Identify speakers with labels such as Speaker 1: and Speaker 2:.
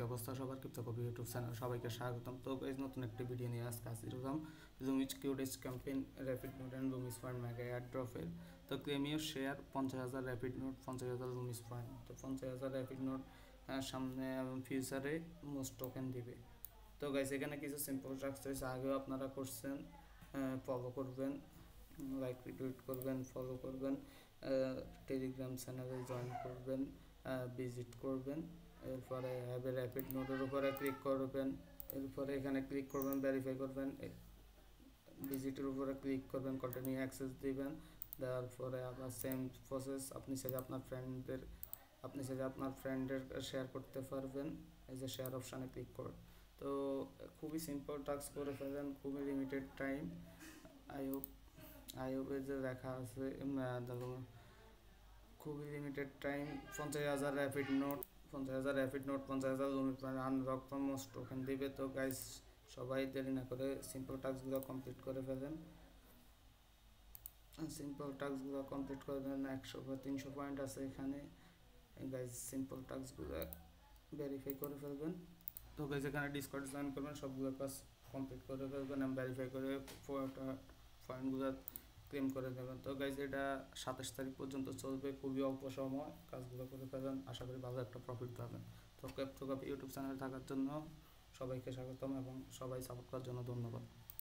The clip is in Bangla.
Speaker 1: অবস্থা সবার? ক্রিপ্টোকপি ইউটিউব চ্যানেল সবাইকে স্বাগতম। তো গাইস, নতুন একটি ভিডিও নিয়ে আজকে হাজির হলাম জুমিচ কিউডিস ক্যাম্পেইন র্যাপিড নোট অ্যান্ড রুমিস পয়েন্ট মেগা এয়ার ড্রপের। তো ক্লেমিও শেয়ার 50,000 র্যাপিড নোট, 50,000 রুমিস পয়েন্ট। তো 50,000 র্যাপিড নোট সামনে এবং ফিউচারে মোস্ট টোকেন দিবে। তো গাইস, এখানে কিছু সিম্পল ট্রাক্স রয়েছে, আগেও আপনারা করছেন। ফলো করবেন, লাইক রিটুইট করবেন, ফলো করবেন, টেলিগ্রাম চ্যানেলে জয়েন করবেন, ভিজিট করবেন। এরপরে হ্যাভ এ র্যাপিড নোটের উপরে ক্লিক করবেন। এরপরে এখানে ক্লিক করবেন, ভেরিফাই করবেন, ভিজিটের উপরে ক্লিক করবেন, কন্টিনিউ অ্যাক্সেস দিবেন। দেওয়ার পরে আবার সেম প্রসেস, আপনি চাইলে আপনার ফ্রেন্ডের শেয়ার করতে পারবেন। এই যে শেয়ার অপশানে ক্লিক করুন। তো খুবই সিম্পল টাস্ক করে ফেলেন, খুবই লিমিটেড টাইম। আই হোপ যে লেখা আছে খুবই limited time. 50,000 rapid note, 50,000 rapid note, 50,000 limit unlock most token দিবে। তো গাইস, সবাই দেরি না করে সিম্পল টাস্কগুলো কমপ্লিট করে ফেলেন। সিম্পল টাস্কগুলো কমপ্লিট করে দেন। 100 বা 300 পয়েন্ট আছে এখানে। গাইস, সিম্পল টাস্কগুলো ভেরিফাই করে ফেলবেন। তো গাইস, এখানে ডিসকর্ড জয়েন করবেন, সবগুলো কাজ কমপ্লিট করে ফেলবেন এবং ভেরিফাই করে পয়েন্টগুলো ক্লেম করে দেবেন। তো গাইস, এটা 27 তারিখ পর্যন্ত চলবে, খুবই অল্প সময় কাজগুলো করে ফেলেন, আশা করি ভালো একটা প্রফিট পাবেন। তো ক্রিপ্টোকপি ইউটিউব চ্যানেলে থাকার জন্য সবাইকে স্বাগতম এবং সবাই সাপোর্ট করার জন্য ধন্যবাদ।